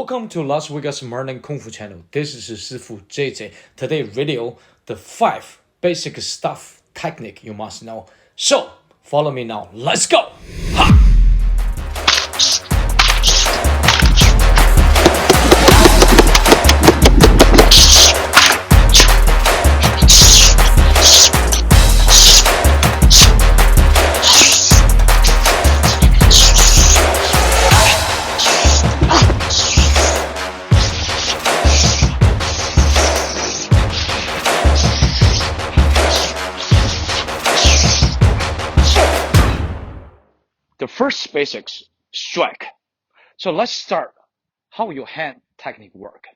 Welcome to Las Vegas Morning Kung Fu channel. This is Sifu JJ. Today video, the 5 basic stuff technique you must know. So, follow me now. Let's go! Ha! The first basics, strike. So let's start how your hand technique work.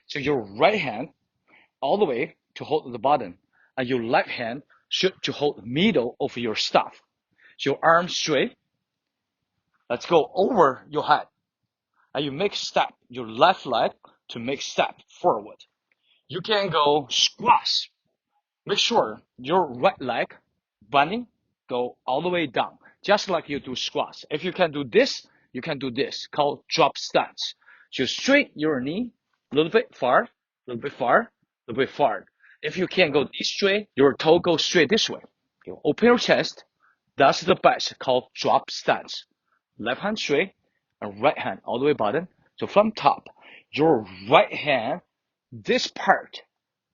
So your right hand all the way to hold the button, and your left hand should to hold the middle of your staff. So your arm straight. Let's go over your head, and you make step your left leg to make step forward. You can go squash. Make sure your right leg bending go all the way down, just like you do squats. If you can do this, you can do this, called drop stance. So straight your knee, a little bit far, a little bit far, a little bit far. If you can't go this straight, your toe goes straight this way. You open your chest. That's the best, called drop stance. Left hand straight, and right hand all the way bottom. So from top, your right hand, this part,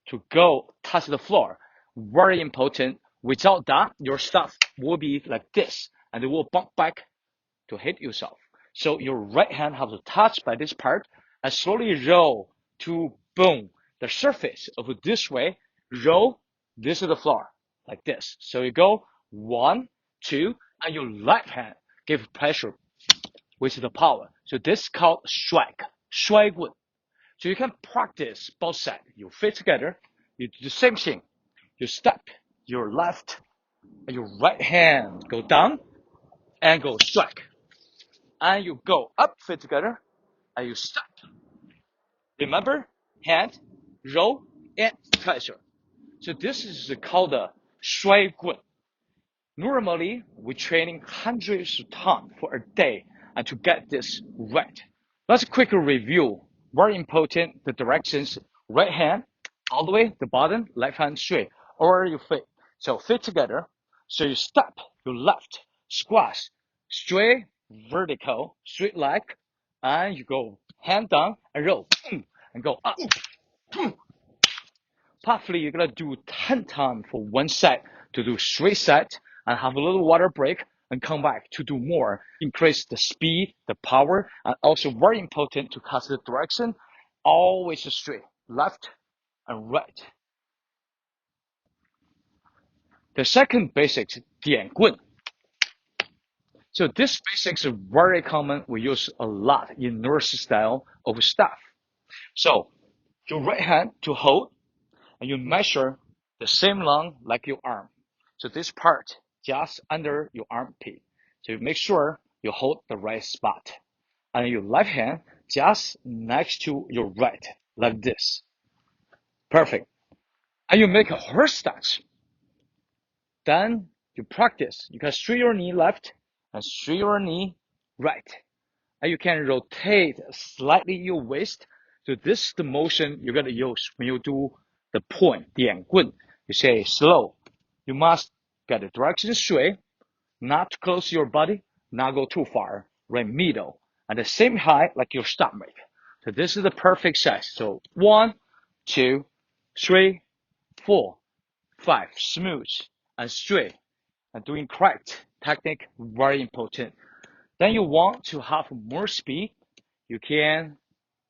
to go touch the floor. Very important. Without that, your stuff will be like this, and it will bump back to hit yourself. So your right hand has to touch by this part, and slowly roll to boom. The surface of this way, roll, this is the floor, like this. So you go 1, 2, and your left hand give pressure with the power. So this is called strike, 摔棍. So you can practice both sides. You fit together, you do the same thing. You step your left and your right hand go down and go strike. And you go up, fit together, and you step. Remember, hand, roll, and pressure. So this is called the 摔棍. Normally, we're training hundreds of times for a day and to get this right. Let's quickly review. Very important, the directions, right hand, all the way, the bottom, left hand straight, or you fit. So fit together. So you step your left, squash, straight, vertical, straight leg, and you go hand down and roll, and go up. Probably you're gonna do 10 times for one set to do straight set and have a little water break and come back to do more. Increase the speed, the power, and also very important to catch the direction. Always straight, left and right. The second basic, 点棍. So this basics is very common. We use a lot in nurse style of staff. So your right hand to hold, and you measure the same long like your arm. So this part just under your armpit. So you make sure you hold the right spot. And your left hand just next to your right, like this. Perfect. And you make a horse stance. Then you practice. You can straight your knee left and straight your knee right. And you can rotate slightly your waist. So this is the motion you're going to use when you do the point, 点棍. You say slow. You must get the direction straight, not close to your body, not go too far, right middle, and the same height like your stomach. So this is the perfect size. So 1, 2, 3, 4, 5, smooth and straight, and doing correct technique, very important. Then you want to have more speed, you can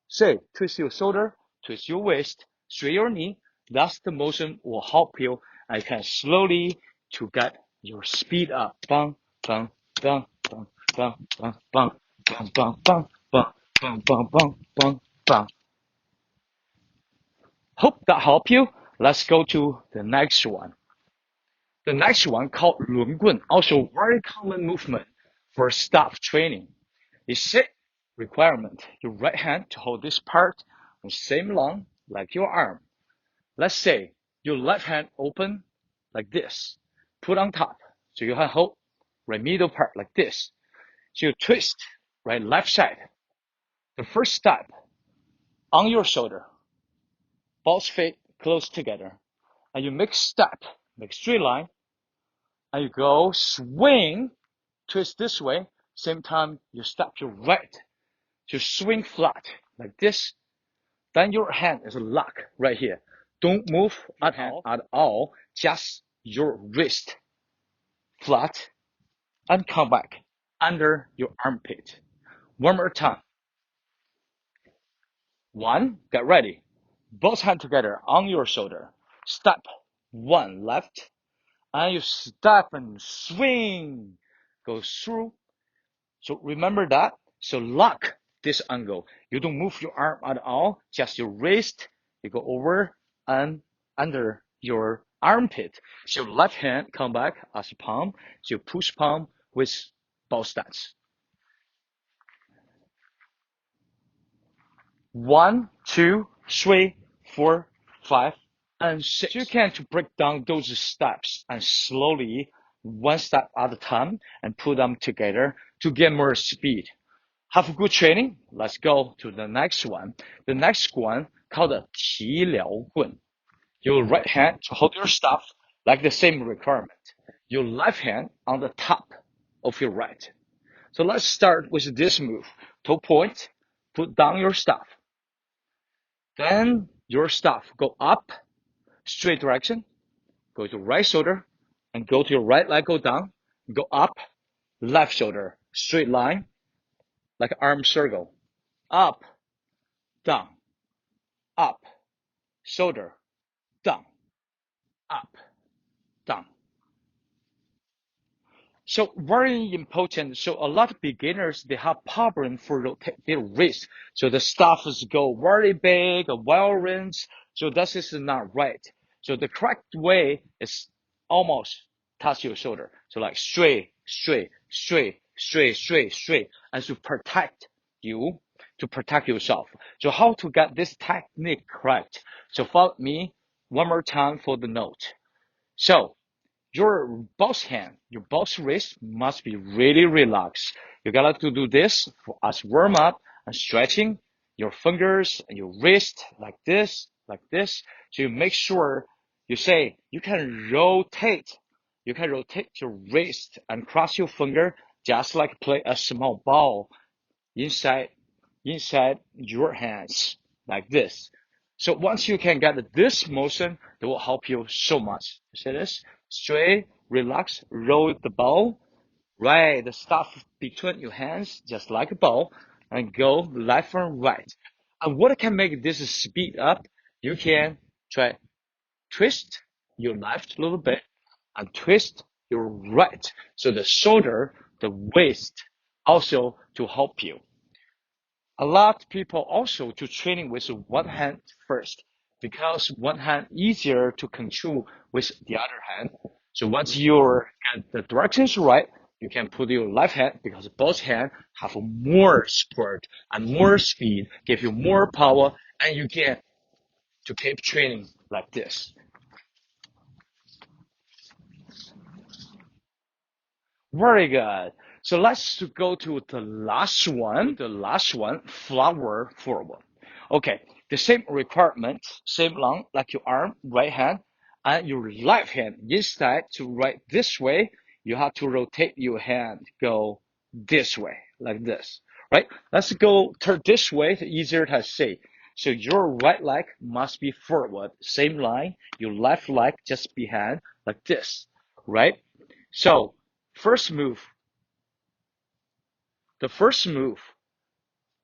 say twist your shoulder, twist your waist, straight your knee. That's the motion will help you, and you can slowly to get your speed up. Bang, bang, bang, bang, bang, bang, bang, bang, bang, bang, bang, bang, bang, bang, bang, bang. Hope that helped you. Let's go to the next one. The next one called 轮棍, also very common movement for staff training. It's it requirement. Your right hand to hold this part the same long like your arm. Let's say your left hand open like this, put on top. So you have hold right middle part like this. So you twist right left side. The first step, on your shoulder, both feet close together, and you make step, make straight line, and you go swing, twist this way, same time you step your right, to swing flat, like this, then your hand is locked right here. Don't move at all, just your wrist flat, and come back under your armpit. One more time. One, get ready. Both hands together on your shoulder. Step one left, and you step and swing. Go through. So remember that. So lock this angle. You don't move your arm at all, just your wrist. You go over and under your armpit. So left hand come back as a palm. So push palm with both stance. 1, 2, 3, 4, 5, and 6. So you can to break down those steps and slowly, one step at a time, and put them together to get more speed. Have a good training. Let's go to the next one. The next one called the 提撩棍. Your right hand to hold your staff like the same requirement. Your left hand on the top of your right. So let's start with this move. Toe point, put down your staff. Then your staff go up, straight direction, go to right shoulder, and go to your right leg, go down, go up, left shoulder, straight line, like an arm circle. Up, down, up, shoulder, down, up, down. So very important. So a lot of beginners, they have problem for rotate their wrist. So the staffs go very big, well rinsed. So this is not right. So the correct way is almost touch your shoulder. So like straight, straight, straight, straight, straight, straight, and to protect you, to protect yourself. So how to get this technique correct? So follow me one more time for the note. So your both hand, your both wrist must be really relaxed. You got to do this as warm up and stretching your fingers and your wrist like this, like this. So you make sure you say you can rotate. You can rotate your wrist and cross your finger just like play a small ball inside your hands like this. So once you can get this motion, it will help you so much. See this? Straight, relax, roll the ball, right, the stuff between your hands, just like a ball, and go left and right. And what can make this speed up? You can try twist your left a little bit and twist your right. So the shoulder, the waist, also to help you. A lot of people also to training with one hand first because one hand easier to control with the other hand. So once you're get the directions right, you can put your left hand because both hands have more support and more speed, give you more power, and you get to keep training like this. Very good. So let's go to the last one. The last one, flower forward. Okay, the same requirement, same long, like your arm, right hand, and your left hand. Instead to right this way, you have to rotate your hand, go this way, like this, right? Let's go turn this way, it's easier to see. So your right leg must be forward, same line. Your left leg just behind, like this, right? So first move, the first move,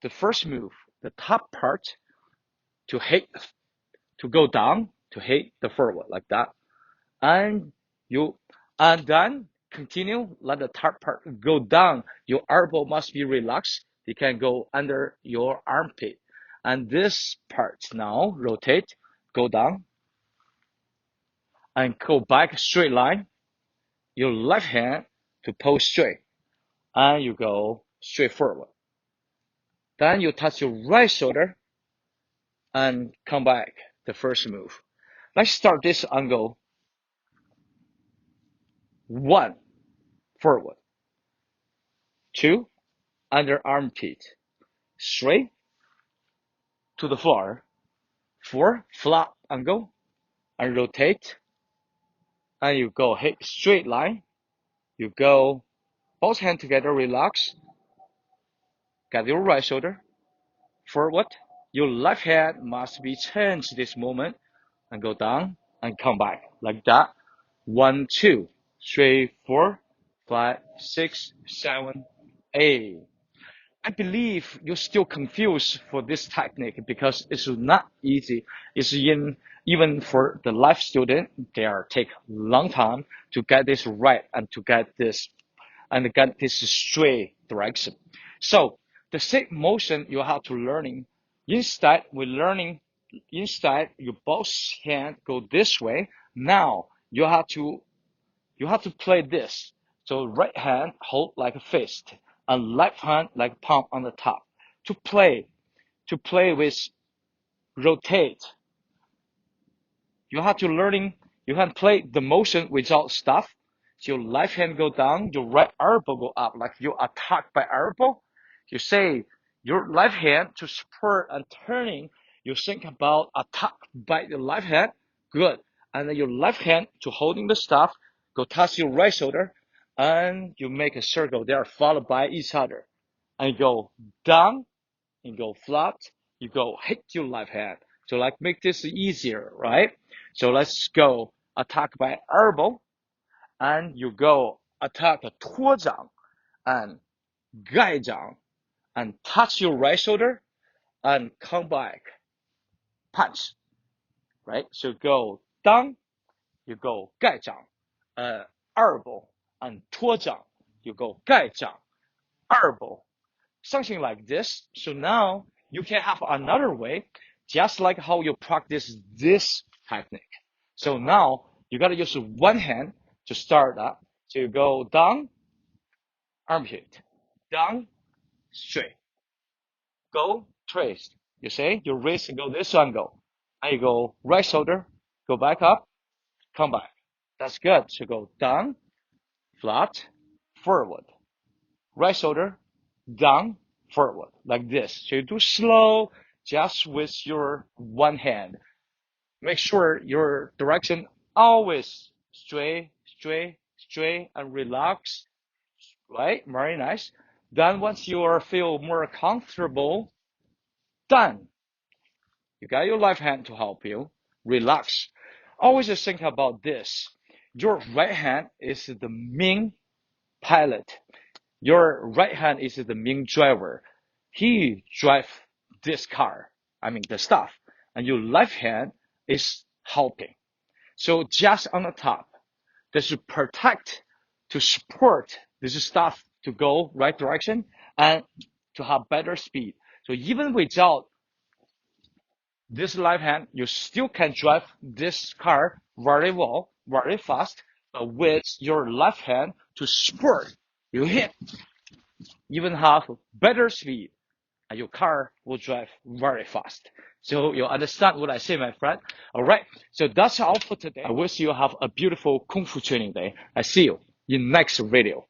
the top part to hit, to go down, to hit the forward like that. And then continue, let the top part go down. Your elbow must be relaxed. You can go under your armpit. And this part now, rotate, go down, and go back straight line. Your left hand to pull straight, and you go straight forward. Then you touch your right shoulder and come back, the first move. Let's start this angle. 1, forward. 2, under armpit. 3, to the floor. 4, flat angle, and rotate. And you go hit straight line. You go both hands together, relax. Get your right shoulder forward. Your left hand must be changed this moment and go down and come back like that. 1, 2, 3, 4, 5, 6, 7, 8. I believe you're still confused for this technique because it's not easy. It's even for the life student, they take long time to get this right and to get this straight direction. So the same motion you have to learning. Instead you both hand go this way. Now you have to play this. So right hand hold like a fist and left hand like palm on the top. To play with rotate. You can play the motion without stuff. So your left hand go down, your right elbow go up, like you attack by elbow. You say your left hand to support and turning, you think about attack by the left hand, good. And then your left hand to holding the stuff, go touch your right shoulder, and you make a circle there followed by each other. And you go down, you go flat, you go hit your left hand. So like make this easier, right? So let's go attack by elbow, and you go attack a 托掌 and 盖掌 and touch your right shoulder and come back, punch, right? So go down, you go 盖掌 elbow and 托掌 you go 盖掌 elbow, something like this. So now you can have another way, just like how you practice this technique. So now you gotta use one hand to start up. So you go down, armpit, down, straight, go twist. You say your wrist go this angle, and you go right shoulder, go back up, come back. That's good. So go down, flat, forward, right shoulder, down, forward, like this. So you do slow, just with your one hand. Make sure your direction always straight, straight, straight, and relax. Right? Very nice. Then once you feel more comfortable, done. You got your left hand to help you. Relax. Always just think about this. Your right hand is the main pilot. Your right hand is the main driver. He drives this car, the stuff. And your left hand is helping. So just on the top, this to protect, to support this stuff to go right direction and to have better speed. So even without this left hand, you still can drive this car very well, very fast, but with your left hand to support, you hit, even have better speed, and your car will drive very fast. So you understand what I say, my friend? All right. So that's all for today. I wish you have a beautiful Kung Fu training day. I see you in next video.